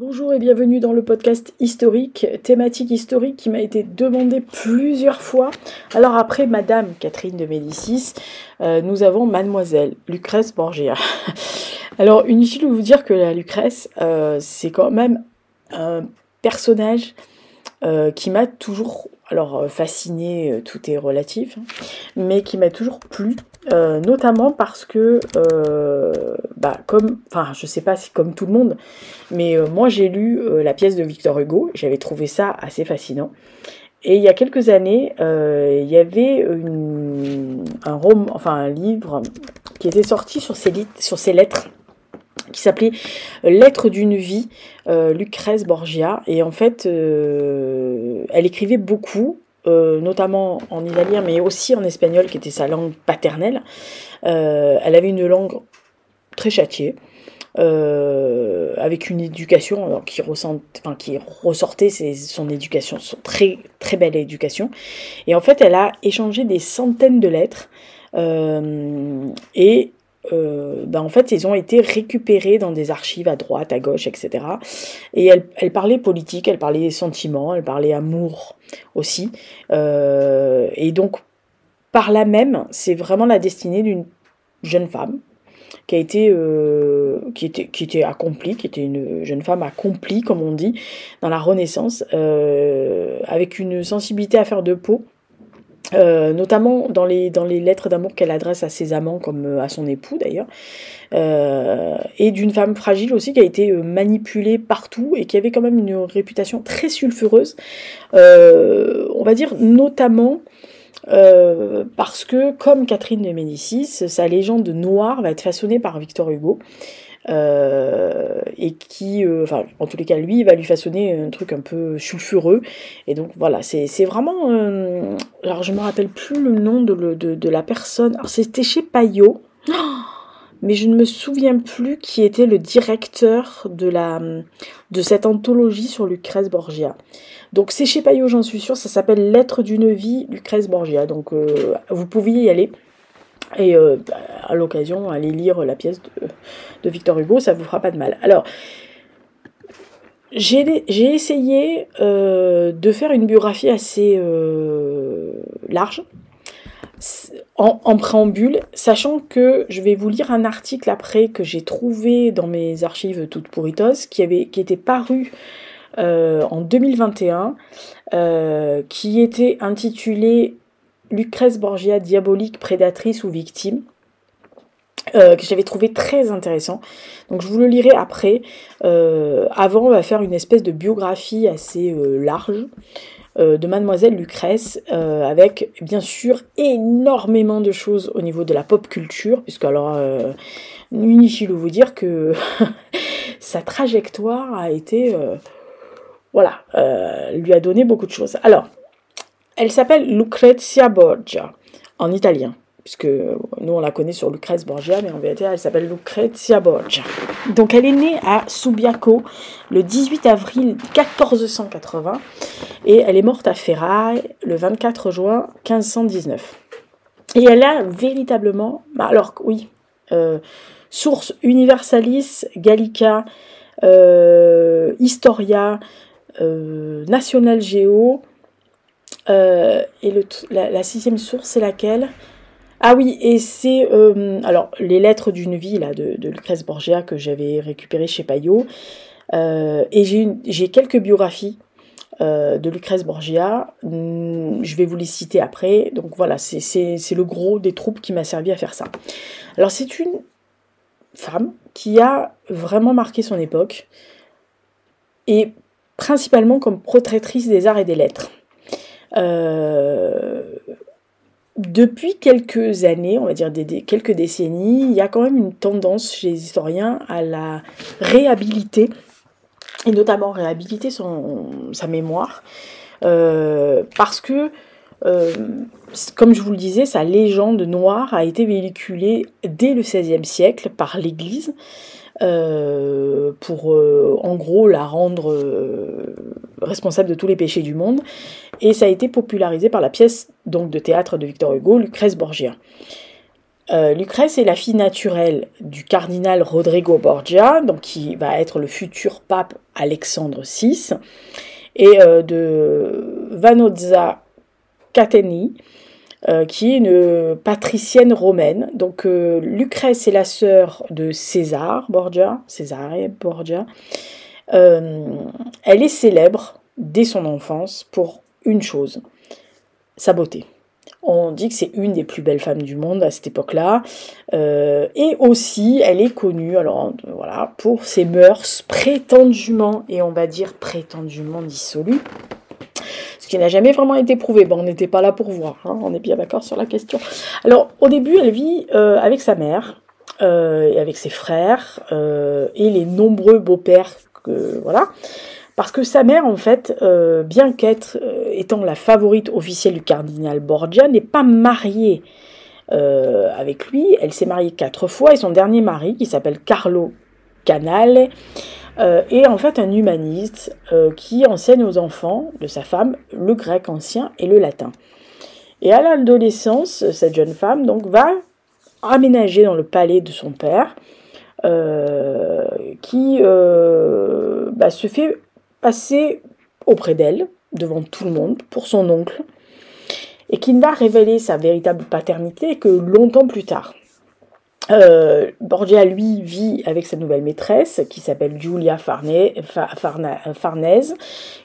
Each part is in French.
Bonjour et bienvenue dans le podcast historique, thématique historique qui m'a été demandée plusieurs fois. Alors après Madame Catherine de Médicis, nous avons Mademoiselle Lucrèce Borgia. Alors inutile de vous dire que la Lucrèce, c'est quand même un personnage qui m'a toujours, fasciné, tout est relatif, hein, mais qui m'a toujours plu, notamment parce que, je sais pas si comme tout le monde, mais moi j'ai lu la pièce de Victor Hugo, j'avais trouvé ça assez fascinant. Et il y a quelques années, il y avait un livre qui était sorti sur ces lettres, qui s'appelait Lettres d'une vie, Lucrèce Borgia. Et en fait, elle écrivait beaucoup, notamment en italien, mais aussi en espagnol, qui était sa langue paternelle. Elle avait une langue très châtiée, avec une éducation qui ressortait son éducation, son très très belle éducation. Et en fait, elle a échangé des centaines de lettres, en fait, ils ont été récupérés dans des archives à droite, à gauche, etc. Et elle parlait politique, elle parlait sentiments, elle parlait amour aussi. Et donc, par là même, c'est vraiment la destinée d'une jeune femme qui était accomplie, qui était une jeune femme accomplie, comme on dit, dans la Renaissance, avec une sensibilité à faire de peau. Notamment dans les lettres d'amour qu'elle adresse à ses amants, comme à son époux d'ailleurs, et d'une femme fragile aussi qui a été manipulée partout et qui avait quand même une réputation très sulfureuse, on va dire notamment parce que, comme Catherine de Médicis, sa légende noire va être façonnée par Victor Hugo, et qui, en tous les cas, lui, il va lui façonner un truc un peu sulfureux. Et donc voilà, c'est vraiment... alors je me rappelle plus le nom de la personne. Alors c'était chez Payot, mais je ne me souviens plus qui était le directeur de cette anthologie sur Lucrèce Borgia. Donc c'est chez Payot, j'en suis sûre, ça s'appelle Lettres d'une vie, Lucrèce Borgia. Donc vous pouviez y aller. Et à l'occasion, allez lire la pièce de Victor Hugo, ça vous fera pas de mal. Alors, j'ai essayé de faire une biographie assez large, en préambule, sachant que je vais vous lire un article après que j'ai trouvé dans mes archives toutes pourritos, qui était paru en 2021, qui était intitulé Lucrèce Borgia, diabolique, prédatrice ou victime, que j'avais trouvé très intéressant. Donc je vous le lirai après. Avant, on va faire une espèce de biographie assez large de Mademoiselle Lucrèce, avec bien sûr énormément de choses au niveau de la pop culture, puisque alors, inutile de vous dire que sa trajectoire a été... lui a donné beaucoup de choses. Alors, elle s'appelle Lucrezia Borgia, en italien, puisque nous on la connaît sur Lucrèce Borgia, mais en vérité elle s'appelle Lucrezia Borgia. Donc elle est née à Subiaco le 18 avril 1480, et elle est morte à Ferraille le 24 juin 1519. Et elle a véritablement, Source Universalis Gallica, Historia, National Geo. Et la sixième source, c'est laquelle? Ah oui, et c'est les lettres d'une vie là, de Lucrèce Borgia que j'avais récupérées chez Payot. Et j'ai quelques biographies de Lucrèce Borgia. Je vais vous les citer après. Donc voilà, c'est le gros des troupes qui m'a servi à faire ça. Alors c'est une femme qui a vraiment marqué son époque, et principalement comme protectrice des arts et des lettres. Depuis quelques années, on va dire quelques décennies, il y a quand même une tendance chez les historiens à la réhabiliter, et notamment réhabiliter sa mémoire, parce que, comme je vous le disais, sa légende noire a été véhiculée dès le XVIe siècle par l'Église, pour en gros la rendre responsable de tous les péchés du monde, et ça a été popularisé par la pièce donc de théâtre de Victor Hugo, Lucrèce Borgia. Lucrèce est la fille naturelle du cardinal Rodrigo Borgia, donc qui va être le futur pape Alexandre VI, et de Vannozza Cateni, qui est une patricienne romaine. Donc Lucrèce est la sœur de Césare Borgia, Cesare Borgia. Elle est célèbre dès son enfance pour une chose, sa beauté. On dit que c'est une des plus belles femmes du monde à cette époque-là. Et aussi, elle est connue alors, voilà, pour ses mœurs prétendument, et on va dire prétendument dissolues, ce qui n'a jamais vraiment été prouvé. Bon, on n'était pas là pour voir, hein, on est bien d'accord sur la question. Alors, au début, elle vit avec sa mère, et avec ses frères, et les nombreux beaux-pères, voilà. Parce que sa mère, en fait, bien étant la favorite officielle du cardinal Borgia, n'est pas mariée avec lui. Elle s'est mariée 4 fois et son dernier mari, qui s'appelle Carlo Canale, est en fait un humaniste qui enseigne aux enfants de sa femme le grec ancien et le latin. Et à l'adolescence, cette jeune femme donc va aménager dans le palais de son père, qui se fait passer auprès d'elle, devant tout le monde, pour son oncle, et qui ne va révéler sa véritable paternité que longtemps plus tard. Borgia, lui, vit avec sa nouvelle maîtresse, qui s'appelle Giulia Farnese,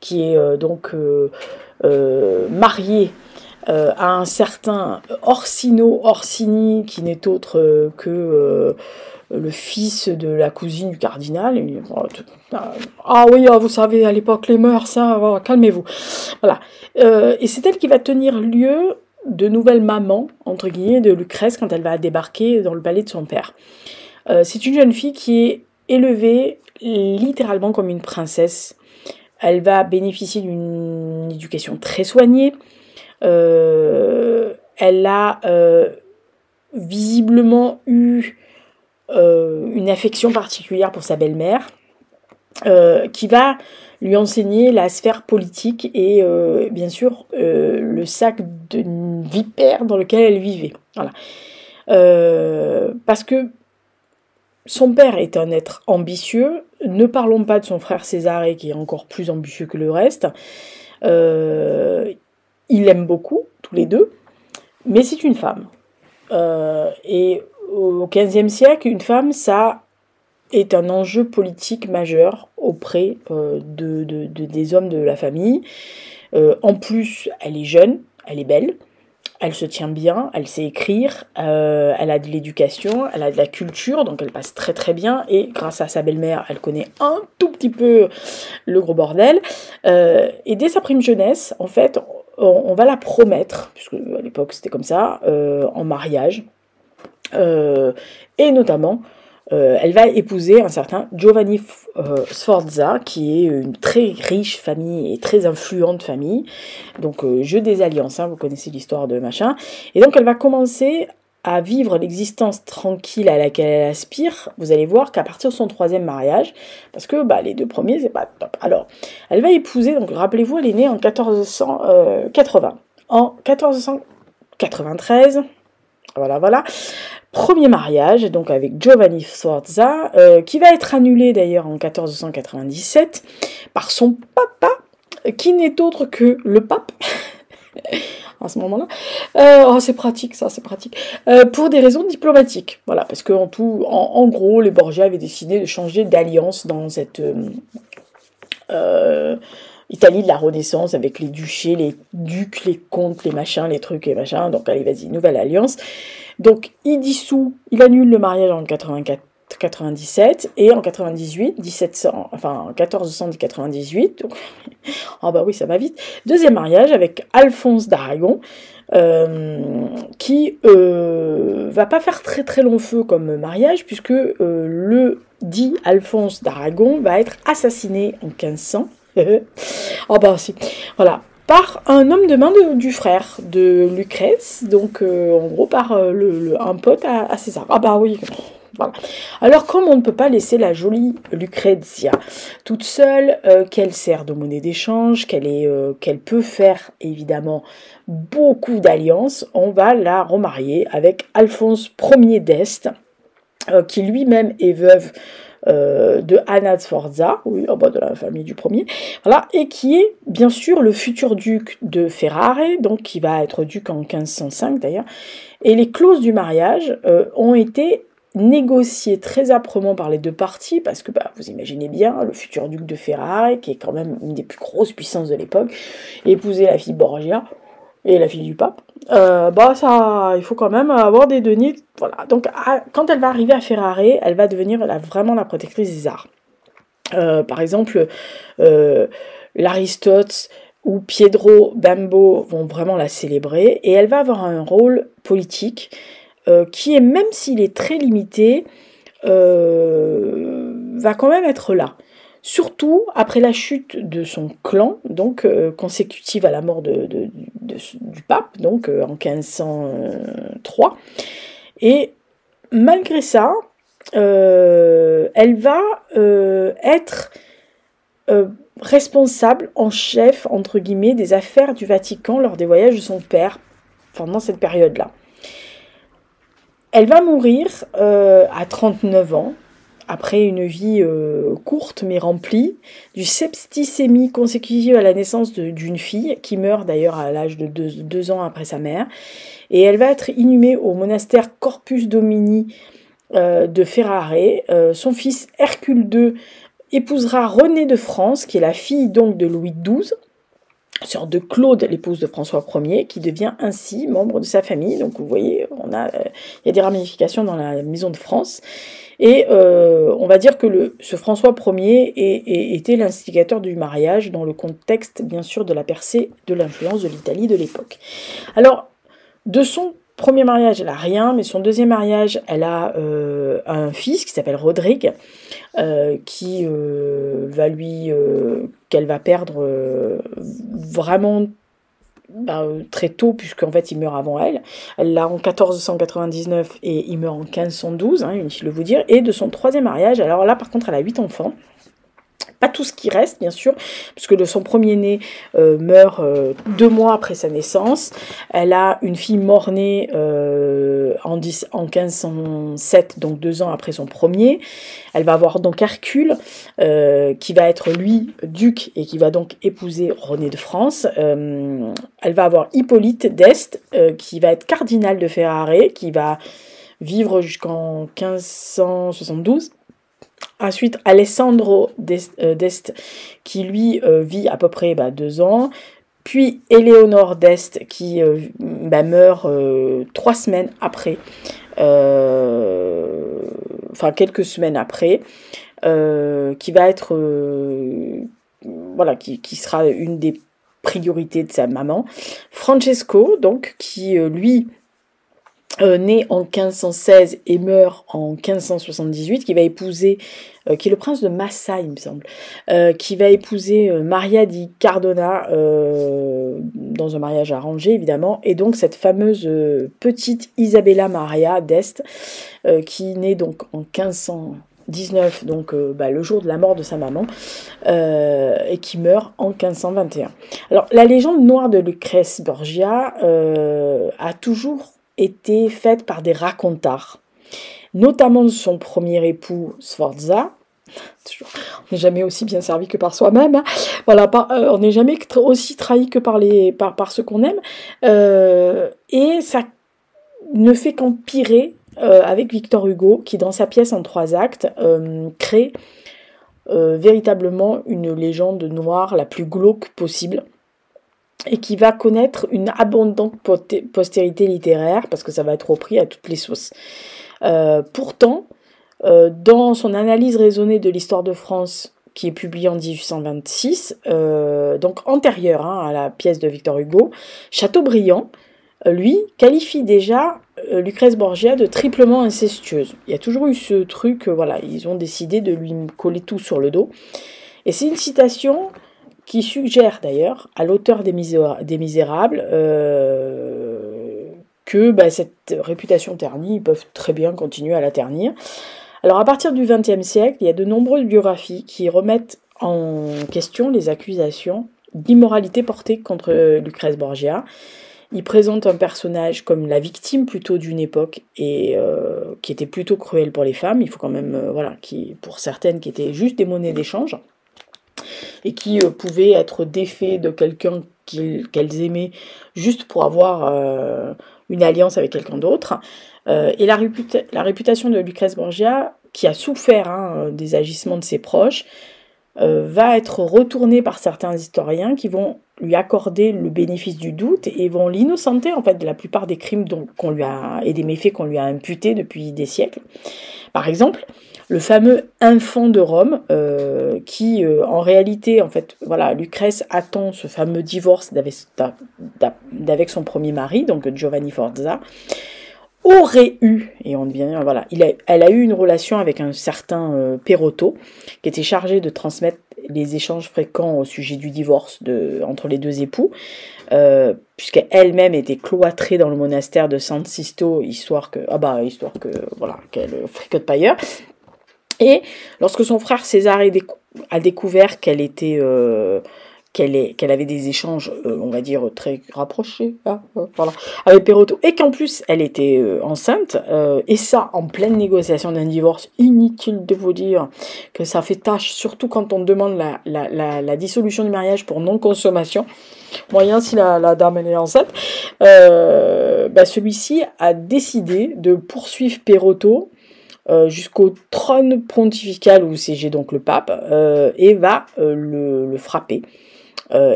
qui est mariée à un certain Orsini, qui n'est autre que le fils de la cousine du cardinal. Ah oui, vous savez, à l'époque, les mœurs, ça, calmez-vous. Voilà. Et c'est elle qui va tenir lieu de nouvelle maman, entre guillemets, de Lucrèce quand elle va débarquer dans le palais de son père. C'est une jeune fille qui est élevée littéralement comme une princesse. Elle va bénéficier d'une éducation très soignée. Elle a visiblement eu une affection particulière pour sa belle-mère, qui va lui enseigner la sphère politique et bien sûr le sac de vipère dans lequel elle vivait. Voilà. Parce que son père est un être ambitieux, ne parlons pas de son frère Césare qui est encore plus ambitieux que le reste. Il aime beaucoup, tous les deux, mais c'est une femme. Et au XVe siècle, une femme, ça est un enjeu politique majeur auprès des hommes de la famille. En plus, elle est jeune, elle est belle, elle se tient bien, elle sait écrire, elle a de l'éducation, elle a de la culture, donc elle passe très très bien, et grâce à sa belle-mère, elle connaît un tout petit peu le gros bordel. Et dès sa prime jeunesse, en fait, on va la promettre, puisque à l'époque c'était comme ça, en mariage, et notamment elle va épouser un certain Giovanni Sforza, qui est une très riche famille et très influente famille, donc jeu des alliances, hein, vous connaissez l'histoire de machin, et donc elle va commencer à vivre l'existence tranquille à laquelle elle aspire. Vous allez voir qu'à partir de son 3e mariage, parce que les 2 premiers c'est pas top. Alors, elle va épouser, donc rappelez-vous, elle est née en 1480. En 1493, voilà, premier mariage, donc avec Giovanni Sforza, qui va être annulé d'ailleurs en 1497 par son papa, qui n'est autre que le pape, à ce moment-là. C'est pratique, ça, c'est pratique. Pour des raisons diplomatiques, voilà, parce que en gros, les Borgia avaient décidé de changer d'alliance dans cette Italie de la Renaissance, avec les duchés, les ducs, les comtes, les machins, les trucs et machins. Donc allez, vas-y, nouvelle alliance. Donc il annule le mariage en 97 et en 98, 1498, donc, oui, ça va vite, 2e mariage avec Alphonse d'Aragon, qui va pas faire très très long feu comme mariage, puisque le dit Alphonse d'Aragon va être assassiné en 1500. Si, voilà, par un homme de main du frère de Lucrèce, donc en gros par un pote à César. Oui, Voilà. Alors, comme on ne peut pas laisser la jolie Lucrezia toute seule, qu'elle sert de monnaie d'échange, qu'elle peut faire évidemment beaucoup d'alliances, on va la remarier avec Alphonse Ier d'Este, qui lui-même est veuve de Anna Sforza, oui, de la famille du premier, voilà, et qui est bien sûr le futur duc de Ferrare, donc qui va être duc en 1505 d'ailleurs, et les clauses du mariage ont été négociées très âprement par les deux parties, parce que vous imaginez bien, le futur duc de Ferrare, qui est quand même une des plus grosses puissances de l'époque, épouser la fille Borgia, et la fille du pape, il faut quand même avoir des deniers, voilà. Donc, quand elle va arriver à Ferrare, elle va devenir vraiment la protectrice des arts. Par exemple, l'Aristote ou Pietro Bembo vont vraiment la célébrer, et elle va avoir un rôle politique qui est, même s'il est très limité, va quand même être là. Surtout après la chute de son clan, donc consécutive à la mort du pape, donc en 1503. Et malgré ça, elle va être responsable en chef, entre guillemets, des affaires du Vatican lors des voyages de son père pendant cette période-là. Elle va mourir à 39 ans, après une vie courte mais remplie, du septicémie consécutive à la naissance d'une fille, qui meurt d'ailleurs à l'âge de 2 ans après sa mère, et elle va être inhumée au monastère Corpus Domini de Ferrare. Son fils Hercule II épousera Renée de France, qui est la fille donc de Louis XII, sœur de Claude, l'épouse de François Ier, qui devient ainsi membre de sa famille. Donc vous voyez, il y a des ramifications dans la maison de France. Et on va dire que ce François Ier était l'instigateur du mariage dans le contexte, bien sûr, de la percée de l'influence de l'Italie de l'époque. Alors, de son premier mariage, elle n'a rien, mais son deuxième mariage, elle a un fils qui s'appelle Rodrigue, qu'elle va perdre vraiment très tôt, puisqu'en fait il meurt avant elle. Elle l'a en 1499 et il meurt en 1512, inutile de vous dire. Et de son troisième mariage, alors là par contre elle a 8 enfants. Pas tout ce qui reste, bien sûr, puisque son premier-né meurt 2 mois après sa naissance. Elle a une fille mort-née en 1507, donc 2 ans après son premier. Elle va avoir donc Hercule, qui va être lui duc et qui va donc épouser Renée de France. Elle va avoir Hippolyte d'Este, qui va être cardinal de Ferrare, qui va vivre jusqu'en 1572. Ensuite, Alessandro d'Este, qui lui vit à peu près 2 ans. Puis Éléonore d'Este, qui meurt 3 semaines après. Quelques semaines après. Qui va être... qui sera une des priorités de sa maman. Francesco, donc, qui lui... né en 1516 et meurt en 1578, qui va épouser, qui est le prince de Massa, il me semble, qui va épouser Maria di Cardona dans un mariage arrangé, évidemment, et donc cette fameuse petite Isabella Maria d'Este, qui naît donc en 1519, donc le jour de la mort de sa maman, et qui meurt en 1521. Alors, la légende noire de Lucrèce Borgia a toujours été faite par des racontars, notamment de son premier époux Sforza. On n'est jamais aussi bien servi que par soi-même, hein. Voilà, on n'est jamais aussi trahi que par ceux qu'on aime, et ça ne fait qu'empirer avec Victor Hugo, qui dans sa pièce en 3 actes crée véritablement une légende noire la plus glauque possible, et qui va connaître une abondante postérité littéraire, parce que ça va être repris à toutes les sauces. Pourtant, dans son analyse raisonnée de l'histoire de France, qui est publiée en 1826, donc antérieure à la pièce de Victor Hugo, Chateaubriand, lui, qualifie déjà Lucrèce Borgia de triplement incestueuse. Il y a toujours eu ce truc, ils ont décidé de lui coller tout sur le dos. Et c'est une citation qui suggère d'ailleurs à l'auteur des Misérables que cette réputation ternie, ils peuvent très bien continuer à la ternir. Alors à partir du XXe siècle, il y a de nombreuses biographies qui remettent en question les accusations d'immoralité portées contre Lucrèce Borgia. Il présente un personnage comme la victime plutôt d'une époque et qui était plutôt cruelle pour les femmes. Il faut quand même, pour certaines qui étaient juste des monnaies d'échange et qui pouvaient être défaits de quelqu'un qu'elles aimaient juste pour avoir une alliance avec quelqu'un d'autre. Et la réputation de Lucrèce Borgia, qui a souffert des agissements de ses proches, va être retournée par certains historiens qui vont lui accorder le bénéfice du doute et vont l'innocenter en fait de la plupart des crimes et des méfaits qu'on lui a imputés depuis des siècles. Par exemple, le fameux infant de Rome, qui en réalité, en fait, Lucrèce attend ce fameux divorce d'avec son premier mari, donc Giovanni Forza, aurait eu, et elle a eu une relation avec un certain Perotto, qui était chargé de transmettre les échanges fréquents au sujet du divorce entre les deux époux, puisqu'elle-même était cloîtrée dans le monastère de San Sisto, histoire qu'elle fricote pas ailleurs. Et lorsque son frère César a découvert qu'elle avait des échanges, on va dire, très rapprochés, avec Perotto, et qu'en plus, elle était enceinte, et ça, en pleine négociation d'un divorce, inutile de vous dire que ça fait tâche, surtout quand on demande la dissolution du mariage pour non-consommation, moyen si la dame elle est enceinte, celui-ci a décidé de poursuivre Perotto jusqu'au trône pontifical où siégeait donc le pape, et va le frapper.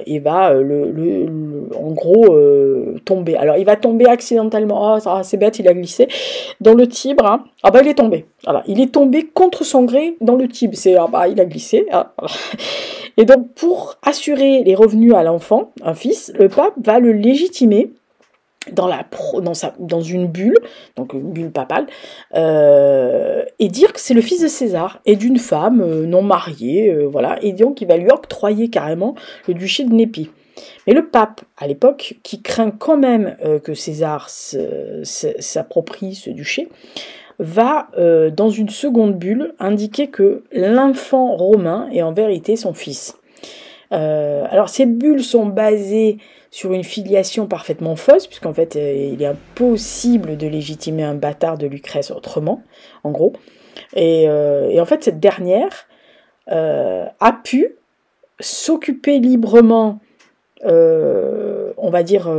Et va en gros tomber. Alors il va tomber accidentellement, c'est bête, il a glissé dans le Tibre, il est tombé. Voilà, il est tombé contre son gré dans le Tibre, il a glissé. Et donc pour assurer les revenus à l'enfant, un fils, le pape va le légitimer dans une bulle, donc une bulle papale, et dire que c'est le fils de César et d'une femme non mariée, et donc il va lui octroyer carrément le duché de Népi. Mais le pape, à l'époque, qui craint quand même que César s'approprie ce duché, va, dans une seconde bulle, indiquer que l'enfant romain est en vérité son fils. Alors ces bulles sont basées sur une filiation parfaitement fausse, puisqu'en fait il est impossible de légitimer un bâtard de Lucrèce autrement, en gros. Et en fait cette dernière a pu s'occuper librement, on va dire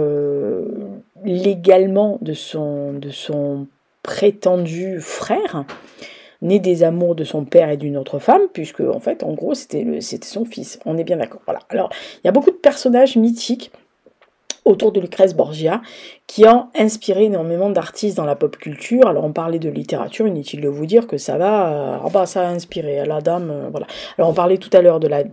légalement, de son prétendu frère, né des amours de son père et d'une autre femme, puisque en fait, en gros, c'était son fils. On est bien d'accord. Voilà. Alors, il y a beaucoup de personnages mythiques autour de Lucrèce Borgia qui ont inspiré énormément d'artistes dans la pop culture. Alors, on parlait de littérature, inutile de vous dire que ça ça a inspiré la dame. Voilà. Alors, on parlait tout à l'heure de la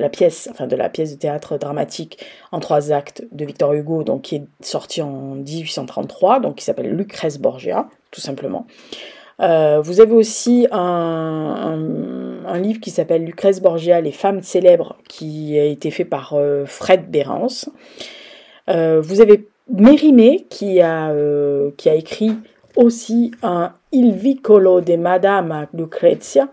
pièce, de la pièce de théâtre dramatique en 3 actes de Victor Hugo, donc qui est sortie en 1833, donc qui s'appelle Lucrèce Borgia, tout simplement. Vous avez aussi un livre qui s'appelle Lucrèce Borgia, les femmes célèbres, qui a été fait par Fred Bérance. Vous avez Mérimée qui a écrit aussi un Il Vicolo de Madama Lucrezia.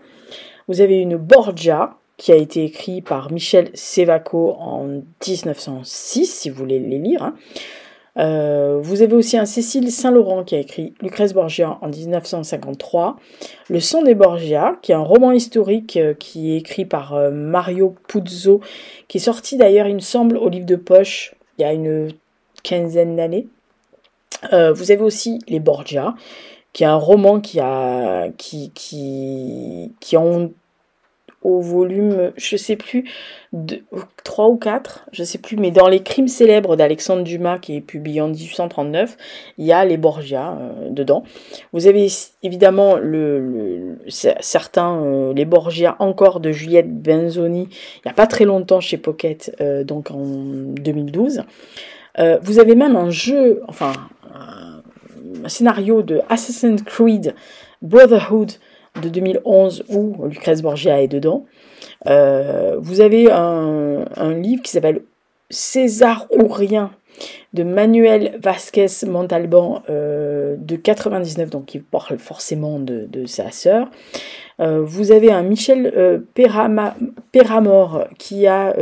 Vous avez une Borgia qui a été écrite par Michel Sévaco en 1906, si vous voulez les lire. Vous avez aussi un Cécile Saint-Laurent qui a écrit Lucrèce Borgia en 1953. Le Sang des Borgia, qui est un roman historique qui est écrit par Mario Puzo, qui est sorti d'ailleurs, il me semble, au livre de poche il y a une quinzaine d'années. Vous avez aussi Les Borgia, qui est un roman qui ont au volume, je sais plus, 3 ou 4, je sais plus, mais dans Les Crimes célèbres d'Alexandre Dumas, qui est publié en 1839, il y a les Borgia dedans. Vous avez évidemment certains, les Borgia encore de Juliette Benzoni, il n'y a pas très longtemps chez Pocket, donc en 2012. Vous avez même un jeu, un scénario de Assassin's Creed Brotherhood de 2011 où Lucrèce Borgia est dedans. Vous avez un livre qui s'appelle César ou rien de Manuel Vázquez Montalbán de 99, donc qui parle forcément de sa sœur. Vous avez un Michel Péramor qui a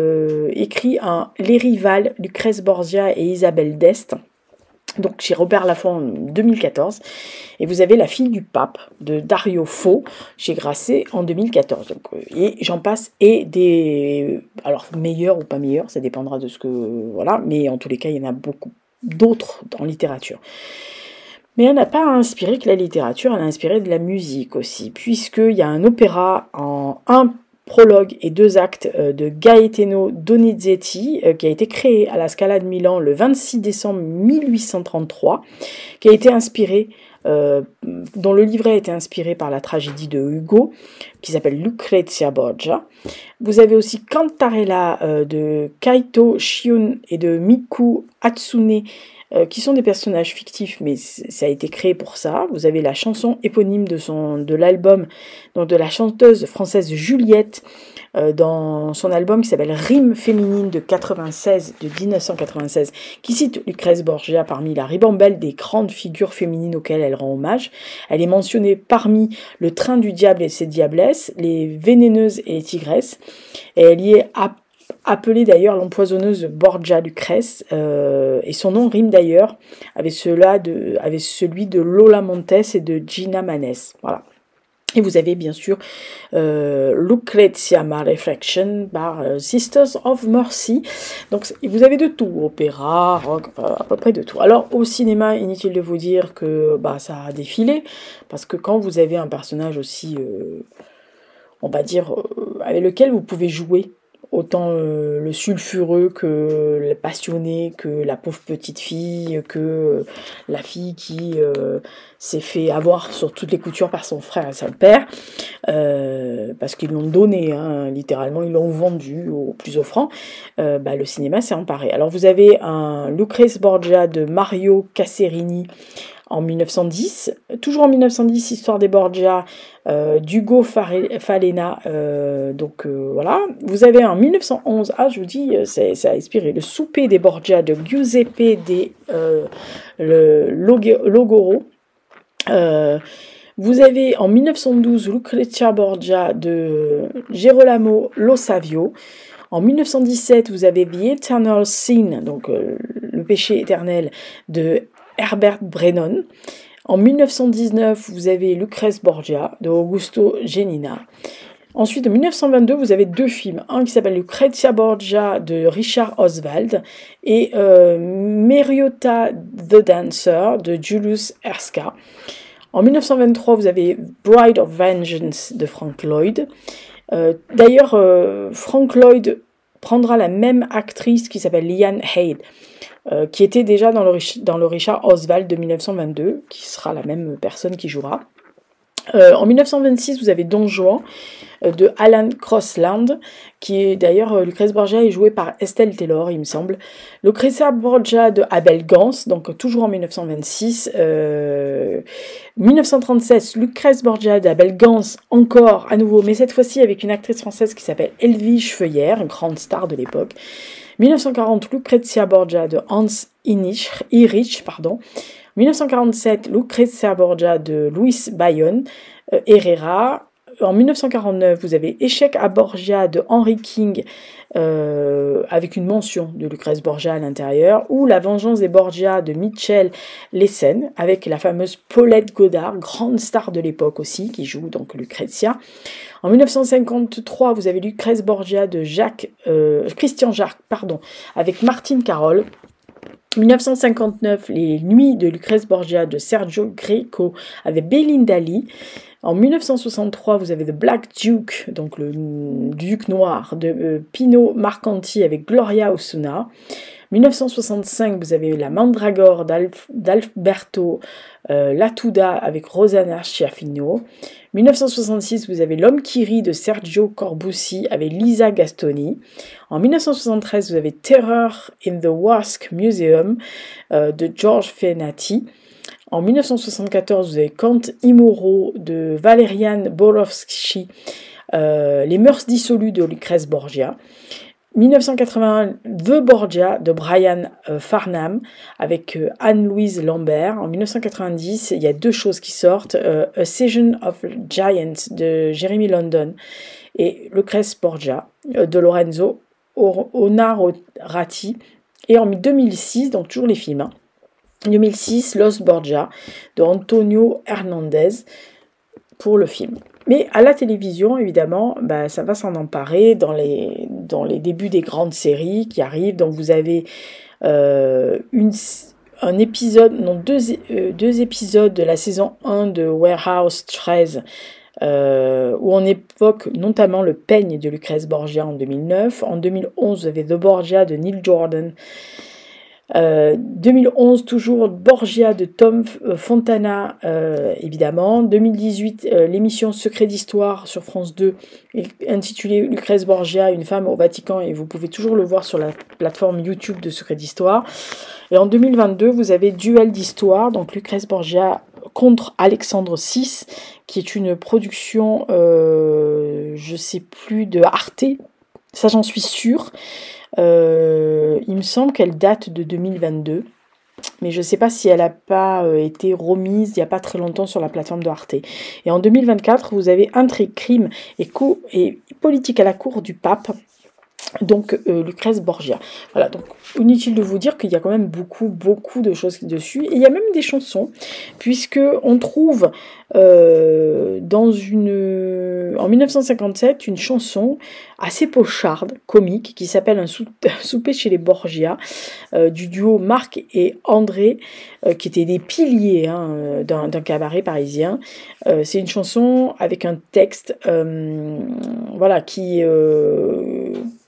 écrit Les Rivales, Lucrèce Borgia et Isabelle d'Este, donc chez Robert Laffont en 2014. Et vous avez La fille du pape de Dario Fo chez Grasset en 2014. Donc, et j'en passe, et des... Alors, meilleurs ou pas meilleurs, ça dépendra de ce que... Voilà, mais en tous les cas, il y en a beaucoup d'autres en littérature. Mais elle n'a pas inspiré que la littérature, elle a inspiré de la musique aussi, puisqu'il y a un opéra en un prologue et 2 actes de Gaetano Donizetti qui a été créé à la Scala de Milan le 26 décembre 1833, qui a été inspiré, dont le livret a été inspiré par la tragédie de Hugo, qui s'appelle Lucrezia Borgia. Vous avez aussi Cantarella de Kaito Shion et de Miku Hatsune, qui sont des personnages fictifs, mais ça a été créé pour ça. Vous avez la chanson éponyme de l'album, donc de la chanteuse française Juliette, dans son album qui s'appelle Rimes féminines de 1996, qui cite Lucrèce Borgia parmi la ribambelle des grandes figures féminines auxquelles elle rend hommage. Elle est mentionnée parmi Le train du diable et ses diablesses, Les vénéneuses et les tigresses, et elle y est appelée d'ailleurs l'empoisonneuse Borgia Lucrèce, et son nom rime d'ailleurs avec celui de Lola Montes et de Gina Manès. Voilà. Et vous avez bien sûr Lucrezia My Reflection par Sisters of Mercy. Donc vous avez de tout, opéra, rock, à peu près de tout. Alors au cinéma, inutile de vous dire que ça a défilé, parce que quand vous avez un personnage aussi, on va dire, avec lequel vous pouvez jouer, autant le sulfureux que le passionné, que la pauvre petite fille, que la fille qui s'est fait avoir sur toutes les coutures par son frère et son père, parce qu'ils l'ont donné, hein, littéralement, ils l'ont vendu au plus offrant. Le cinéma s'est emparé. Alors vous avez un Lucrèce Borgia de Mario Caserini en 1910, toujours en 1910, Histoire des Borgia d'Ugo Falena, voilà. Vous avez en 1911, je vous dis, ça a inspiré, Le souper des Borgia de Giuseppe Logoro. Vous avez en 1912 Lucrezia Borgia de Gerolamo Lo Savio. En 1917, vous avez The Eternal Sin, donc le péché éternel de Herbert Brennan. En 1919, vous avez Lucrèce Borgia de Augusto Genina. Ensuite, en 1922, vous avez 2 films. Un qui s'appelle Lucrezia Borgia de Richard Oswald et Mariota the Dancer de Julius Erska. En 1923, vous avez Bride of Vengeance de Frank Lloyd. D'ailleurs, Frank Lloyd prendra la même actrice qui s'appelle Liane Haid, qui était déjà dans le Richard Oswald de 1922, qui sera la même personne qui jouera. En 1926, vous avez Don Juan de Alan Crosland, qui est d'ailleurs, Lucrèce Borgia est jouée par Estelle Taylor, il me semble. Lucrezia Borgia de Abel Gans, donc toujours en 1926. 1937, Lucrèce Borgia d'Abel Gans, encore à nouveau, mais cette fois-ci avec une actrice française qui s'appelle Elvige Feuillère, une grande star de l'époque. 1940, Lucrezia Borgia de Hans Irich. 1947, Lucrezia Borgia de Luis Bayon Herrera. En 1949, vous avez Échec à Borgia de Henry King, avec une mention de Lucrèce Borgia à l'intérieur, ou La vengeance des Borgia de Mitchell Lesen, avec la fameuse Paulette Goddard, grande star de l'époque aussi, qui joue donc Lucrezia. En 1953, vous avez Lucrèce Borgia de Christian Jacques, avec Martine Carole. 1959, Les Nuits de Lucrèce Borgia de Sergio Greco avec Belinda Lee. En 1963, vous avez The Black Duke, donc le duc noir de Pino Marcanti avec Gloria Osuna. 1965, vous avez La Mandragore d'Alberto Lattuda avec Rosanna Schiaffino. 1966, vous avez L'Homme qui rit de Sergio Corbucci avec Lisa Gastoni. En 1973, vous avez Terror in the Wask Museum de George Fenati. En 1974, vous avez Conte Immoraux de Valerian Borowski, Les mœurs dissolues de Lucrèce Borgia. 1981, The Borgia de Brian Farnham avec Anne-Louise Lambert. En 1990, il y a 2 choses qui sortent, A Season of Giants de Jeremy London et Lucrèce Borgia de Lorenzo Onorati. Et en 2006, donc toujours les films, 2006, Los Borgia de Antonio Hernandez pour le film. Mais à la télévision, évidemment, ça va s'en emparer dans les débuts des grandes séries qui arrivent. Donc vous avez deux épisodes de la saison 1 de Warehouse 13, où on évoque notamment le peigne de Lucrèce Borgia en 2009. En 2011, vous avez The Borgia de Neil Jordan. 2011 toujours Borgia de Tom Fontana, évidemment. 2018 l'émission Secret d'Histoire sur France 2 intitulée Lucrèce Borgia, une femme au Vatican, et vous pouvez toujours le voir sur la plateforme YouTube de Secret d'Histoire. Et en 2022 vous avez Duel d'Histoire, donc Lucrèce Borgia contre Alexandre VI, qui est une production je sais plus de Arte, ça j'en suis sûre. Il me semble qu'elle date de 2022, mais je ne sais pas si elle n'a pas été remise il n'y a pas très longtemps sur la plateforme de Arte. Et en 2024, vous avez Intrigue, crime et politique à la cour du pape, donc Lucrèce Borgia. Voilà, donc inutile de vous dire qu'il y a quand même beaucoup de choses dessus. Et il y a même des chansons, puisque on trouve en 1957 une chanson assez pocharde, comique, qui s'appelle Un souper chez les Borgia, du duo Marc et André, qui étaient des piliers d'un cabaret parisien. C'est une chanson avec un texte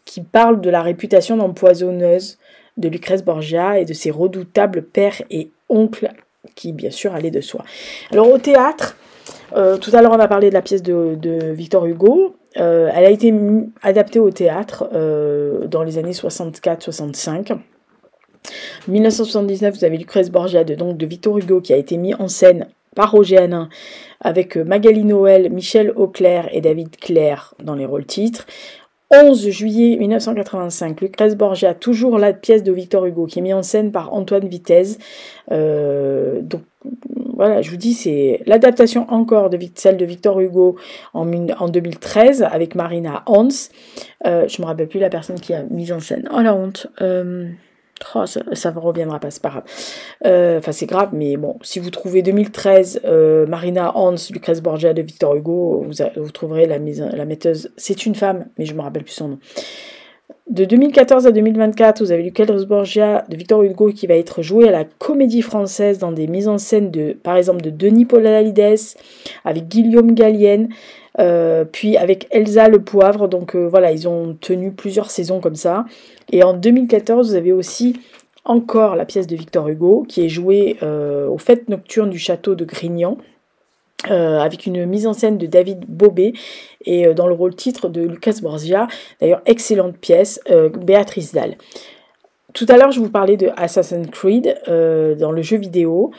qui parle de la réputation d'empoisonneuse de Lucrèce Borgia et de ses redoutables pères et oncles qui, bien sûr, allaient de soi. Alors, au théâtre, tout à l'heure, on a parlé de la pièce de Victor Hugo. Elle a été adaptée au théâtre dans les années 64-65. 1979, vous avez Lucrèce Borgia de Victor Hugo qui a été mis en scène par Roger Hanin avec Magali Noël, Michel Auclair et David Clair dans les rôles titres. 11 juillet 1985, Lucrèce Borgia, toujours la pièce de Victor Hugo, qui est mise en scène par Antoine Vitesse. Donc voilà, je vous dis, c'est l'adaptation encore de celle de Victor Hugo en 2013 avec Marina Hans. Je me rappelle plus la personne qui a mis en scène. Oh la honte. Ça ne reviendra pas, c'est pas grave. Enfin, c'est grave, mais bon, si vous trouvez 2013, Marina Hans, Lucrèce Borgia de Victor Hugo, vous trouverez la metteuse. C'est une femme, mais je ne me rappelle plus son nom. De 2014 à 2024, vous avez Lucrèce Borgia de Victor Hugo qui va être joué à la Comédie Française dans des mises en scène par exemple de Denis Podalides, avec Guillaume Gallienne, puis avec Elsa Le Poivre. Donc voilà, ils ont tenu plusieurs saisons comme ça. Et en 2014, vous avez aussi encore la pièce de Victor Hugo qui est jouée aux Fêtes nocturnes du château de Grignan, avec une mise en scène de David Bobet et dans le rôle titre de Lucrèce Borgia. D'ailleurs, excellente pièce, Béatrice Dalle. Tout à l'heure, je vous parlais de Assassin's Creed dans le jeu vidéo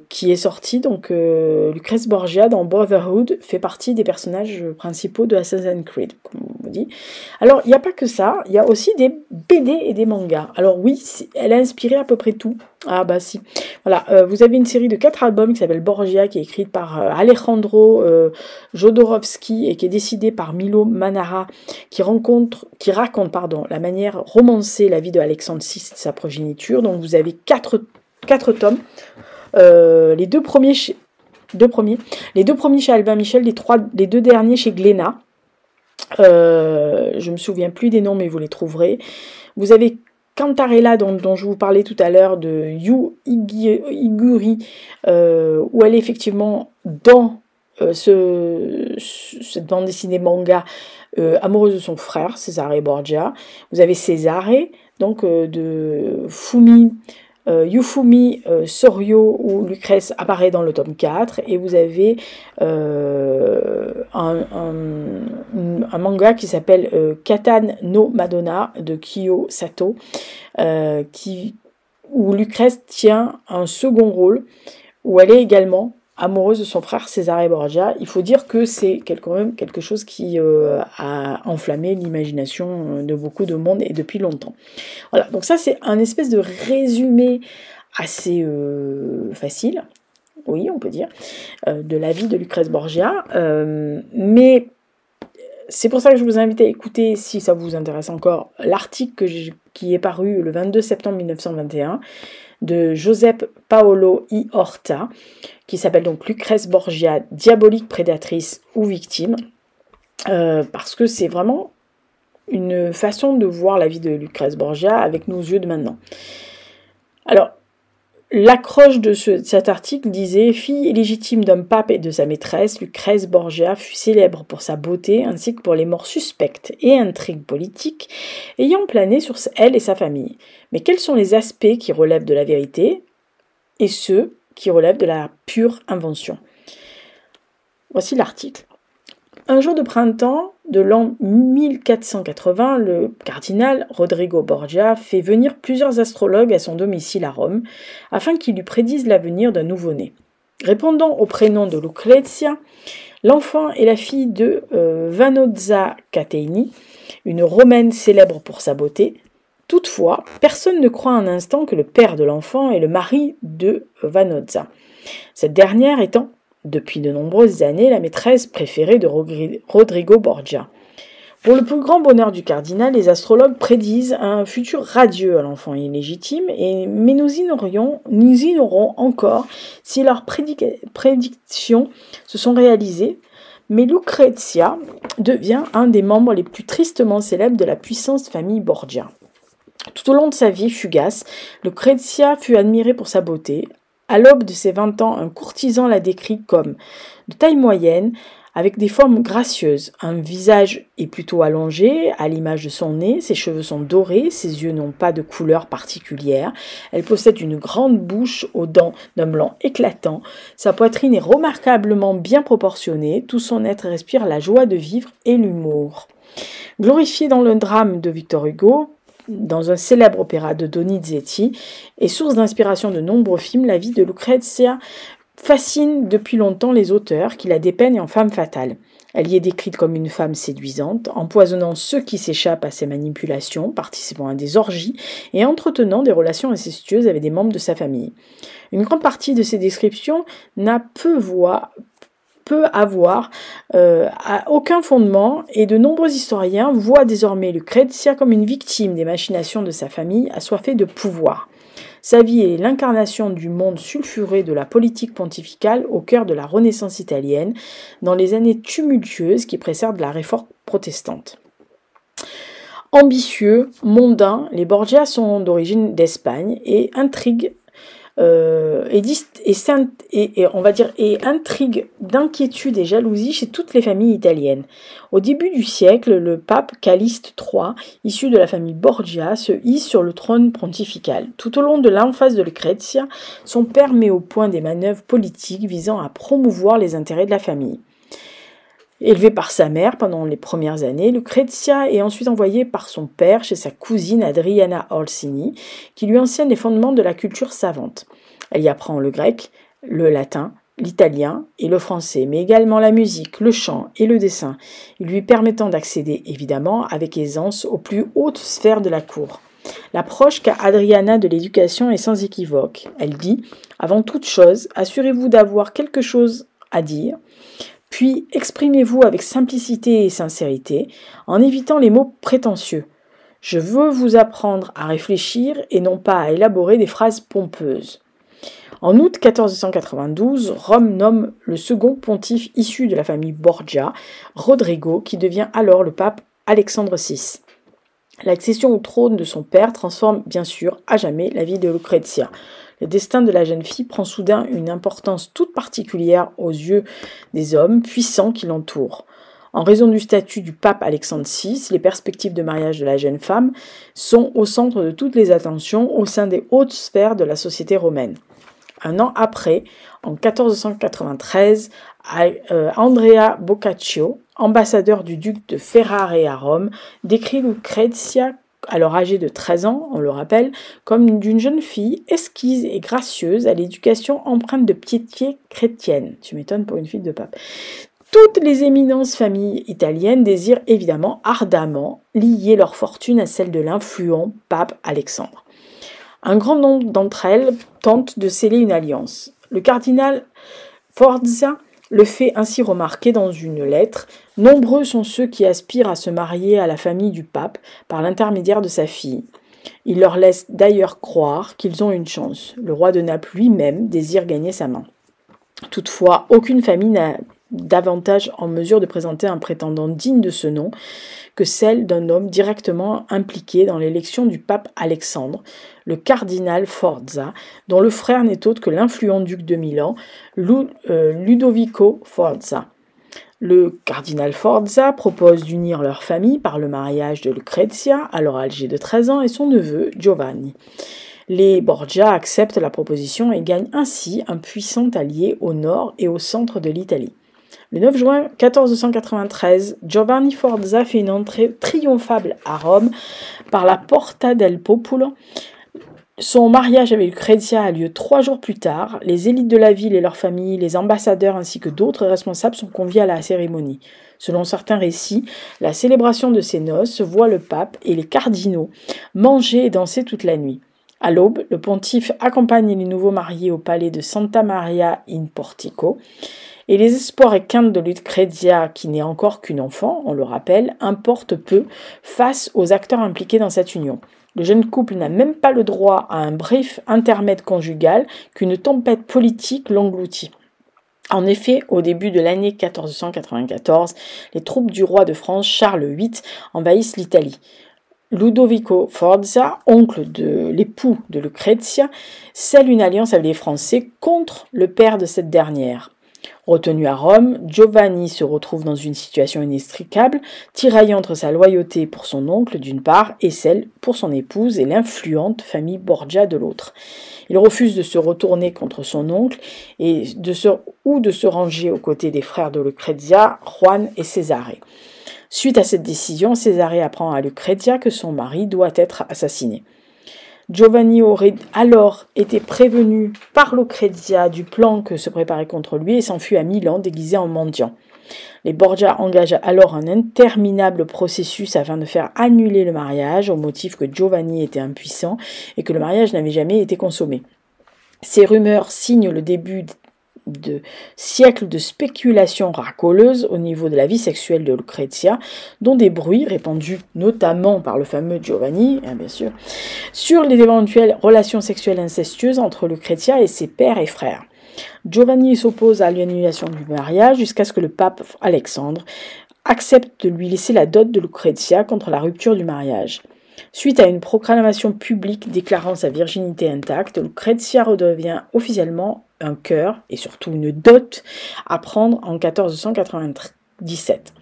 qui est sorti. Donc, Lucrèce Borgia dans Brotherhood fait partie des personnages principaux de Assassin's Creed, comme on vous dit. Alors, il n'y a pas que ça, il y a aussi des BD et des mangas. Alors oui, elle a inspiré à peu près tout. Ah bah si. Voilà, vous avez une série de 4 albums qui s'appelle Borgia, qui est écrite par Alejandro Jodorowsky et qui est décidée par Milo Manara, qui raconte la manière romancée la vie de Alexandre VI et de sa progéniture. Donc vous avez 4 tomes. Les deux premiers chez Albin Michel, les 2 derniers chez Glénat. Je me souviens plus des noms, mais vous les trouverez. Vous avez Cantarella, dont je vous parlais tout à l'heure, de Yu Iguri, où elle est effectivement dans cette bande dessinée manga amoureuse de son frère, Cesare Borgia. Vous avez Cesare, donc de Yufumi Sorio, où Lucrèce apparaît dans le tome 4, et vous avez un manga qui s'appelle Katan no Madonna de Kiyo Sato, où Lucrèce tient un second rôle, où elle est également amoureuse de son frère Cesare Borgia. Il faut dire que c'est quand même quelque chose qui a enflammé l'imagination de beaucoup de monde et depuis longtemps. Voilà, donc ça c'est un espèce de résumé assez facile, oui on peut dire, de la vie de Lucrèce Borgia, mais c'est pour ça que je vous invite à écouter, si ça vous intéresse encore, l'article qui est paru le 22 septembre 1921 de Josep Paolo I. Horta, qui s'appelle donc Lucrèce Borgia, diabolique, prédatrice ou victime, parce que c'est vraiment une façon de voir la vie de Lucrèce Borgia avec nos yeux de maintenant. Alors, l'accroche de cet article disait « Fille illégitime d'un pape et de sa maîtresse, Lucrèce Borgia fut célèbre pour sa beauté ainsi que pour les morts suspectes et intrigues politiques ayant plané sur elle et sa famille. Mais quels sont les aspects qui relèvent de la vérité et ceux qui relèvent de la pure invention ?» Voici l'article. Un jour de printemps de l'an 1480, le cardinal Rodrigo Borgia fait venir plusieurs astrologues à son domicile à Rome, afin qu'ils lui prédisent l'avenir d'un nouveau-né. Répondant au prénom de Lucrezia, l'enfant est la fille de Vanozza Cateini, une Romaine célèbre pour sa beauté. Toutefois, personne ne croit un instant que le père de l'enfant est le mari de Vanozza, cette dernière étant depuis de nombreuses années la maîtresse préférée de Rodrigo Borgia. Pour le plus grand bonheur du cardinal, les astrologues prédisent un futur radieux à l'enfant illégitime, mais nous ignorons encore si leurs prédictions se sont réalisées, mais Lucrezia devient un des membres les plus tristement célèbres de la puissante famille Borgia. Tout au long de sa vie fugace, Lucrezia fut admirée pour sa beauté. À l'aube de ses 20 ans, un courtisan la décrit comme de taille moyenne, avec des formes gracieuses. Un visage est plutôt allongé, à l'image de son nez, ses cheveux sont dorés, ses yeux n'ont pas de couleur particulière. Elle possède une grande bouche aux dents d'un blanc éclatant. Sa poitrine est remarquablement bien proportionnée. Tout son être respire la joie de vivre et l'humour. Glorifiée dans le drame de Victor Hugo, dans un célèbre opéra de Donizetti, et source d'inspiration de nombreux films, la vie de Lucrezia fascine depuis longtemps les auteurs qui la dépeignent en femme fatale. Elle y est décrite comme une femme séduisante, empoisonnant ceux qui s'échappent à ses manipulations, participant à des orgies et entretenant des relations incestueuses avec des membres de sa famille. Une grande partie de ces descriptions peut avoir aucun fondement et de nombreux historiens voient désormais Lucrezia comme une victime des machinations de sa famille assoiffée de pouvoir. Sa vie est l'incarnation du monde sulfuré de la politique pontificale au cœur de la Renaissance italienne, dans les années tumultueuses qui précèdent la réforme protestante. Ambitieux, mondains, les Borgia sont d'origine d'Espagne et intriguent intrigue d'inquiétude et jalousie chez toutes les familles italiennes. Au début du siècle, le pape Caliste III, issu de la famille Borgia, se hisse sur le trône pontifical. Tout au long de l'emphase de Lucrezia, son père met au point des manœuvres politiques visant à promouvoir les intérêts de la famille. Élevée par sa mère pendant les premières années, Lucrezia est ensuite envoyée par son père chez sa cousine Adriana Orsini, qui lui enseigne les fondements de la culture savante. Elle y apprend le grec, le latin, l'italien et le français, mais également la musique, le chant et le dessin, lui permettant d'accéder évidemment avec aisance aux plus hautes sphères de la cour. L'approche qu'a Adriana de l'éducation est sans équivoque. Elle dit « Avant toute chose, assurez-vous d'avoir quelque chose à dire ». Puis exprimez-vous avec simplicité et sincérité, en évitant les mots prétentieux. Je veux vous apprendre à réfléchir et non pas à élaborer des phrases pompeuses. En août 1492, Rome nomme le second pontife issu de la famille Borgia, Rodrigo, qui devient alors le pape Alexandre VI. L'accession au trône de son père transforme bien sûr à jamais la vie de Lucrezia. Le destin de la jeune fille prend soudain une importance toute particulière aux yeux des hommes puissants qui l'entourent. En raison du statut du pape Alexandre VI, les perspectives de mariage de la jeune femme sont au centre de toutes les attentions au sein des hautes sphères de la société romaine. Un an après, en 1493, Andrea Boccaccio, ambassadeur du duc de Ferrare à Rome, décrit Lucrezia alors âgée de 13 ans, on le rappelle, comme d'une jeune fille esquisse et gracieuse à l'éducation empreinte de piété chrétienne. Tu m'étonnes pour une fille de pape. Toutes les éminentes familles italiennes désirent évidemment ardemment lier leur fortune à celle de l'influent pape Alexandre. Un grand nombre d'entre elles tentent de sceller une alliance. Le cardinal Forza le fait ainsi remarquer dans une lettre. Nombreux sont ceux qui aspirent à se marier à la famille du pape par l'intermédiaire de sa fille. Il leur laisse d'ailleurs croire qu'ils ont une chance. Le roi de Naples lui-même désire gagner sa main. Toutefois, aucune famille n'a davantage en mesure de présenter un prétendant digne de ce nom que celle d'un homme directement impliqué dans l'élection du pape Alexandre, le cardinal Forza, dont le frère n'est autre que l'influent duc de Milan, Ludovico Forza. Le cardinal Forza propose d'unir leur famille par le mariage de Lucrezia, alors âgée de 13 ans, et son neveu Giovanni. Les Borgia acceptent la proposition et gagnent ainsi un puissant allié au nord et au centre de l'Italie. Le 9 juin 1493, Giovanni Forza fait une entrée triomphale à Rome par la Porta del Popolo. Son mariage avec Lucrezia a lieu 3 jours plus tard. Les élites de la ville et leurs familles, les ambassadeurs ainsi que d'autres responsables sont conviés à la cérémonie. Selon certains récits, la célébration de ces noces voit le pape et les cardinaux manger et danser toute la nuit. À l'aube, le pontife accompagne les nouveaux mariés au palais de Santa Maria in Portico. Et les espoirs et quintes de Lucrezia, qui n'est encore qu'une enfant, on le rappelle, importent peu face aux acteurs impliqués dans cette union. Le jeune couple n'a même pas le droit à un bref intermède conjugal qu'une tempête politique l'engloutit. En effet, au début de l'année 1494, les troupes du roi de France Charles VIII envahissent l'Italie. Ludovico Forza, oncle de l'époux de Lucrezia, scelle une alliance avec les Français contre le père de cette dernière. Retenu à Rome, Giovanni se retrouve dans une situation inextricable, tiraillé entre sa loyauté pour son oncle d'une part et celle pour son épouse et l'influente famille Borgia de l'autre. Il refuse de se retourner contre son oncle et de se ranger aux côtés des frères de Lucrezia, Juan et Cesare. Suite à cette décision, Cesare apprend à Lucrezia que son mari doit être assassiné. Giovanni aurait alors été prévenu par Lucrezia du plan que se préparait contre lui et s'enfuit à Milan déguisé en mendiant. Les Borgia engagent alors un interminable processus afin de faire annuler le mariage au motif que Giovanni était impuissant et que le mariage n'avait jamais été consommé. Ces rumeurs signent le début de siècles de spéculations racoleuses au niveau de la vie sexuelle de Lucrezia, dont des bruits répandus notamment par le fameux Giovanni, bien sûr, sur les éventuelles relations sexuelles incestueuses entre Lucrezia et ses pères et frères. Giovanni s'oppose à l'annulation du mariage jusqu'à ce que le pape Alexandre accepte de lui laisser la dot de Lucrezia contre la rupture du mariage. Suite à une proclamation publique déclarant sa virginité intacte, Lucrezia redevient officiellement un cœur et surtout une dot à prendre en 1497.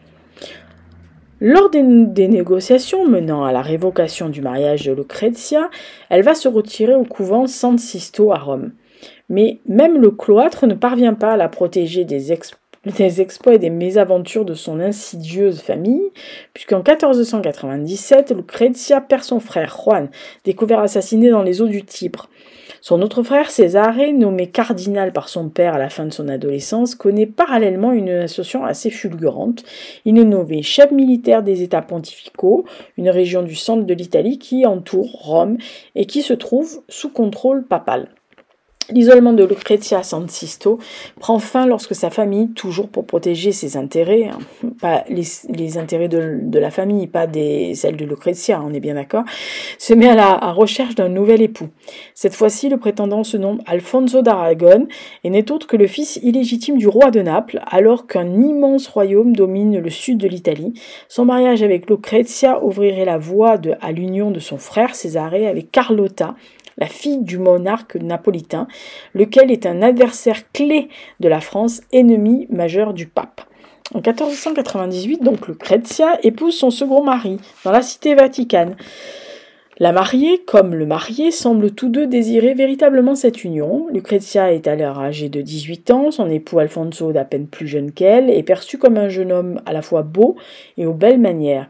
Lors des négociations menant à la révocation du mariage de Lucrezia, elle va se retirer au couvent San Sisto à Rome. Mais même le cloître ne parvient pas à la protéger des exploits et des mésaventures de son insidieuse famille, puisqu'en 1497, Lucrezia perd son frère Juan, découvert assassiné dans les eaux du Tibre. Son autre frère, Cesare, nommé cardinal par son père à la fin de son adolescence, connaît parallèlement une ascension assez fulgurante. Il est nommé chef militaire des États pontificaux, une région du centre de l'Italie qui entoure Rome et qui se trouve sous contrôle papal. L'isolement de Lucrezia à San Sisto prend fin lorsque sa famille, toujours pour protéger ses intérêts, pas les intérêts de la famille, pas celles de Lucrezia, on est bien d'accord, se met à la recherche d'un nouvel époux. Cette fois-ci, le prétendant se nomme Alfonso d'Aragon et n'est autre que le fils illégitime du roi de Naples, alors qu'un immense royaume domine le sud de l'Italie. Son mariage avec Lucrezia ouvrirait la voie à l'union de son frère Cesare avec Carlotta, la fille du monarque napolitain, lequel est un adversaire clé de la France, ennemi majeur du pape. En 1498, donc, Lucrezia épouse son second mari dans la cité vaticane. La mariée comme le marié semblent tous deux désirer véritablement cette union. Lucrezia est alors âgée de 18 ans, son époux Alfonso d'à peine plus jeune qu'elle, est perçu comme un jeune homme à la fois beau et aux belles manières.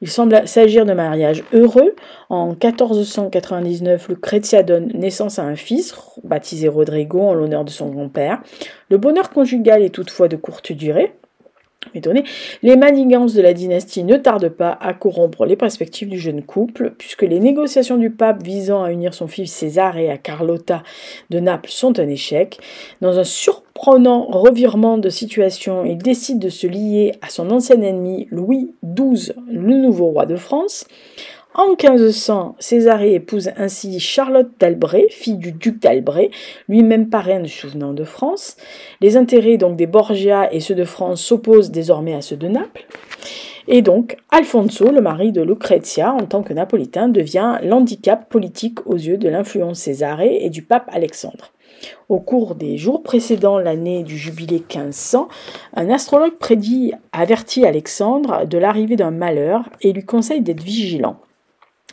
Il semble s'agir d'un mariage heureux. En 1499, Lucrezia donne naissance à un fils, baptisé Rodrigo en l'honneur de son grand-père. Le bonheur conjugal est toutefois de courte durée. Étonné. Les manigances de la dynastie ne tardent pas à corrompre les perspectives du jeune couple, puisque les négociations du pape visant à unir son fils César à Carlotta de Naples sont un échec. Dans un surprenant revirement de situation, il décide de se lier à son ancien ennemi Louis XII, le nouveau roi de France. En 1500, Césarée épouse ainsi Charlotte d'Albret, fille du duc d'Albret, lui-même parrain du souvenant de France. Les intérêts donc des Borgia et ceux de France s'opposent désormais à ceux de Naples. Et donc, Alfonso, le mari de Lucrezia, en tant que napolitain, devient l'handicap politique aux yeux de l'influence césarée et du pape Alexandre. Au cours des jours précédant l'année du jubilé 1500, un astrologue avertit Alexandre de l'arrivée d'un malheur et lui conseille d'être vigilant.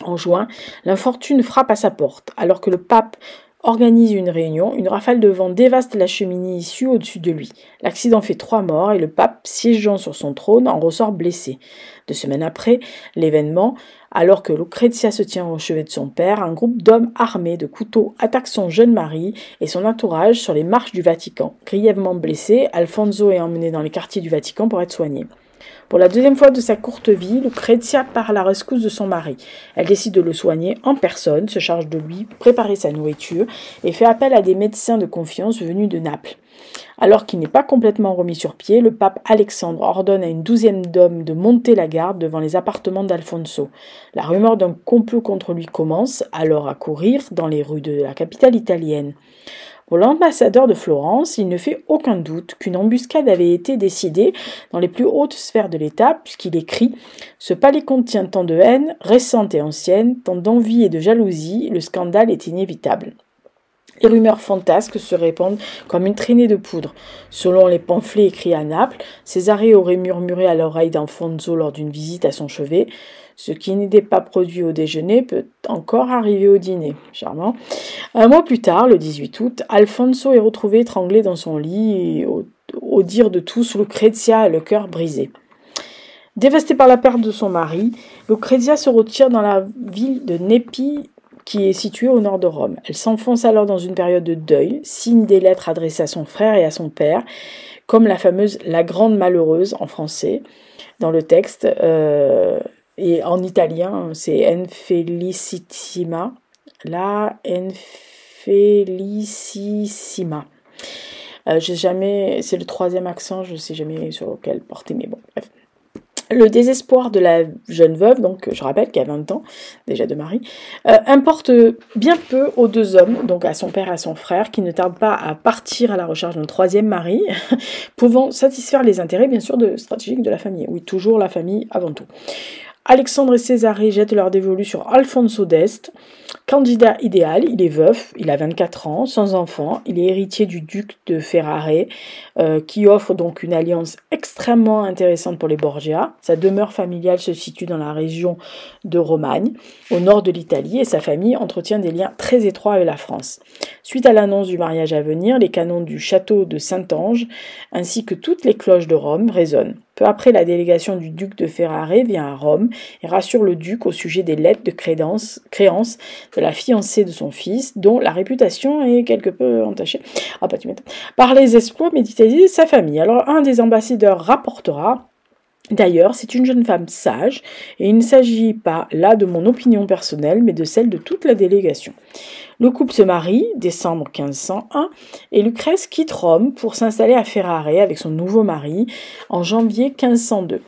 En juin, l'infortune frappe à sa porte. Alors que le pape organise une réunion, une rafale de vent dévaste la cheminée issue au-dessus de lui. L'accident fait 3 morts et le pape, siégeant sur son trône, en ressort blessé. 2 semaines après l'événement, alors que Lucrezia se tient au chevet de son père, un groupe d'hommes armés de couteaux attaque son jeune mari et son entourage sur les marches du Vatican. Grièvement blessé, Alfonso est emmené dans les quartiers du Vatican pour être soigné. Pour la deuxième fois de sa courte vie, Lucrezia part à la rescousse de son mari. Elle décide de le soigner en personne, se charge de lui, préparer sa nourriture et fait appel à des médecins de confiance venus de Naples. Alors qu'il n'est pas complètement remis sur pied, le pape Alexandre ordonne à une 12e d'hommes de monter la garde devant les appartements d'Alfonso. La rumeur d'un complot contre lui commence alors à courir dans les rues de la capitale italienne. Pour l'ambassadeur de Florence, il ne fait aucun doute qu'une embuscade avait été décidée dans les plus hautes sphères de l'État, puisqu'il écrit « Ce palais contient tant de haine, récente et ancienne, tant d'envie et de jalousie, le scandale est inévitable. » Les rumeurs fantasques se répandent comme une traînée de poudre. Selon les pamphlets écrits à Naples, Césarée aurait murmuré à l'oreille d'Alfonso lors d'une visite à son chevet « Ce qui n'était pas produit au déjeuner peut encore arriver au dîner. » Charmant. Un mois plus tard, le 18 août, Alfonso est retrouvé étranglé dans son lit et au dire de tous, Lucrezia a le cœur brisé. Dévastée par la perte de son mari, Lucrezia se retire dans la ville de Nepi, qui est située au nord de Rome. Elle s'enfonce alors dans une période de deuil, signe des lettres adressées à son frère et à son père, comme la fameuse « La Grande Malheureuse » en français, dans le texte, et en italien, c'est Infelicissima, la Infelicissima. C'est le 3e accent, je ne sais jamais sur quel porter, mais bon, bref. Le désespoir de la jeune veuve, donc je rappelle qu'elle a 20 ans, déjà de mari, importe bien peu aux 2 hommes, donc à son père et à son frère, qui ne tardent pas à partir à la recherche d'un 3e mari, pouvant satisfaire les intérêts, bien sûr, stratégiques de la famille. Oui, toujours la famille avant tout. Alexandre et Césarée jettent leur dévolu sur Alfonso d'Este. Candidat idéal, il est veuf, il a 24 ans, sans enfant, il est héritier du duc de Ferrare, qui offre donc une alliance extrêmement intéressante pour les Borgia. Sa demeure familiale se situe dans la région de Romagne, au nord de l'Italie, et sa famille entretient des liens très étroits avec la France. Suite à l'annonce du mariage à venir, les canons du château de Saint-Ange, ainsi que toutes les cloches de Rome, résonnent. Peu après, la délégation du duc de Ferrare vient à Rome et rassure le duc au sujet des lettres de créance de la fiancée de son fils, dont la réputation est quelque peu entachée par les exploits médiatisés de sa famille. Alors, un des ambassadeurs rapportera: d'ailleurs, c'est une jeune femme sage, et il ne s'agit pas là de mon opinion personnelle, mais de celle de toute la délégation. Le couple se marie, décembre 1501, et Lucrèce quitte Rome pour s'installer à Ferrare avec son nouveau mari en janvier 1502.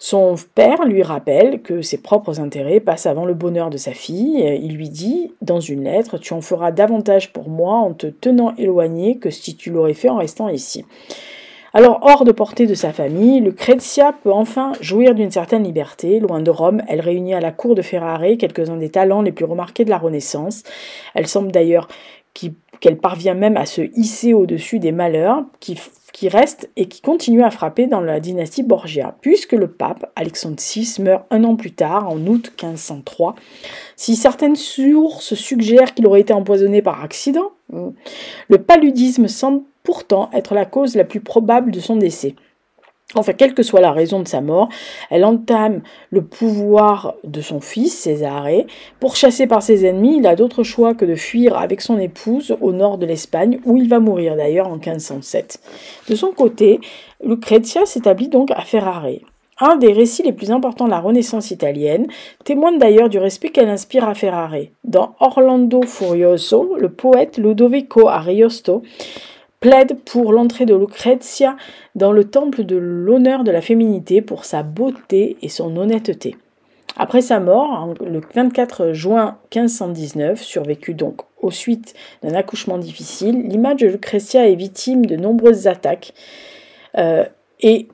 Son père lui rappelle que ses propres intérêts passent avant le bonheur de sa fille. Il lui dit, dans une lettre, « Tu en feras davantage pour moi en te tenant éloigné que si tu l'aurais fait en restant ici. » Alors, hors de portée de sa famille, Lucrezia peut enfin jouir d'une certaine liberté. Loin de Rome, elle réunit à la cour de Ferrare quelques-uns des talents les plus remarqués de la Renaissance. Elle semble d'ailleurs qu'elle parvient même à se hisser au-dessus des malheurs qui qui reste et qui continue à frapper dans la dynastie Borgia, puisque le pape Alexandre VI meurt un an plus tard, en août 1503. Si certaines sources suggèrent qu'il aurait été empoisonné par accident, le paludisme semble pourtant être la cause la plus probable de son décès. Enfin, quelle que soit la raison de sa mort, elle entame le pouvoir de son fils, Césarée. Pourchassé par ses ennemis, il a d'autre choix que de fuir avec son épouse au nord de l'Espagne, où il va mourir d'ailleurs en 1507. De son côté, Lucrezia s'établit donc à Ferrare. Un des récits les plus importants de la Renaissance italienne témoigne d'ailleurs du respect qu'elle inspire à Ferrare. Dans Orlando Furioso, le poète Ludovico Ariosto plaide pour l'entrée de Lucrezia dans le temple de l'honneur de la féminité pour sa beauté et son honnêteté. Après sa mort, le 24 juin 1519, survécu donc aux suites d'un accouchement difficile, l'image de Lucrezia est victime de nombreuses attaques et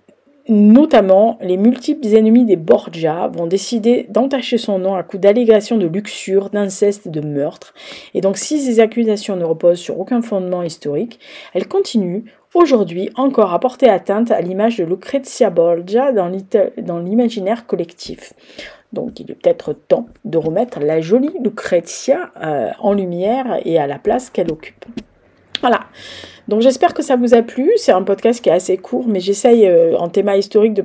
notamment les multiples ennemis des Borgia vont décider d'entacher son nom à coup d'allégations de luxure, d'inceste et de meurtre. Et donc si ces accusations ne reposent sur aucun fondement historique, elles continuent aujourd'hui encore à porter atteinte à l'image de Lucrezia Borgia dans l'imaginaire collectif. Donc il est peut-être temps de remettre la jolie Lucrezia en lumière et à la place qu'elle occupe. Voilà, donc j'espère que ça vous a plu. C'est un podcast qui est assez court, mais j'essaye en thème historique de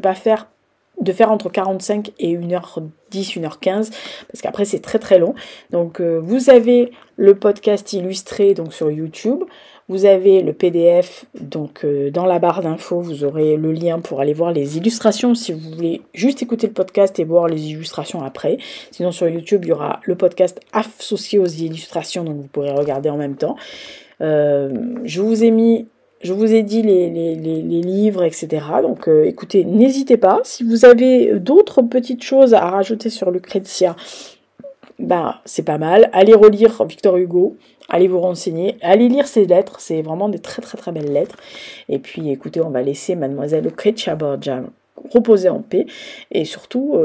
faire entre 45 et 1h10, 1h15, parce qu'après c'est très très long. Donc vous avez le podcast illustré donc sur YouTube, vous avez le PDF, donc dans la barre d'infos, vous aurez le lien pour aller voir les illustrations si vous voulez juste écouter le podcast et voir les illustrations après. Sinon sur YouTube, il y aura le podcast associé aux illustrations, donc vous pourrez regarder en même temps. Je vous ai dit les livres, etc. Donc écoutez, n'hésitez pas. Si vous avez d'autres petites choses à rajouter sur Lucrezia, c'est pas mal. Allez relire Victor Hugo, allez vous renseigner, allez lire ses lettres, c'est vraiment des très très très belles lettres. Et puis écoutez, on va laisser Mademoiselle Lucrezia Borgia reposer en paix. Et surtout...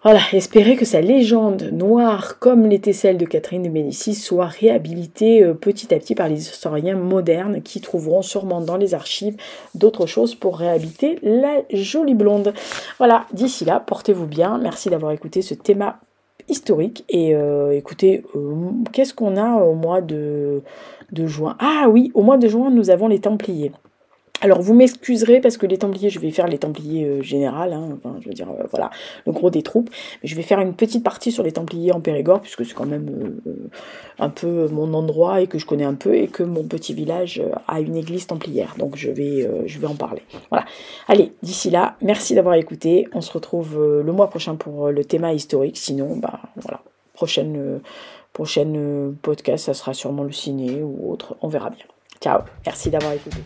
Voilà, espérer que sa légende noire, comme l'était celle de Catherine de Médicis, soit réhabilitée petit à petit par les historiens modernes qui trouveront sûrement dans les archives d'autres choses pour réhabiliter la jolie blonde. Voilà, d'ici là, portez-vous bien. Merci d'avoir écouté ce thème historique. Et écoutez, qu'est-ce qu'on a au mois de juin ? Ah oui, au mois de juin, nous avons les Templiers. Alors vous m'excuserez parce que les Templiers, je vais faire les Templiers générales, voilà, le gros des troupes. Mais je vais faire une petite partie sur les Templiers en Périgord, puisque c'est quand même un peu mon endroit et que je connais un peu, et que mon petit village a une église templière. Donc je vais en parler. Voilà. Allez, d'ici là, merci d'avoir écouté. On se retrouve le mois prochain pour le thème historique. Sinon, voilà, prochaine podcast, ça sera sûrement le ciné ou autre. On verra bien. Ciao, merci d'avoir écouté.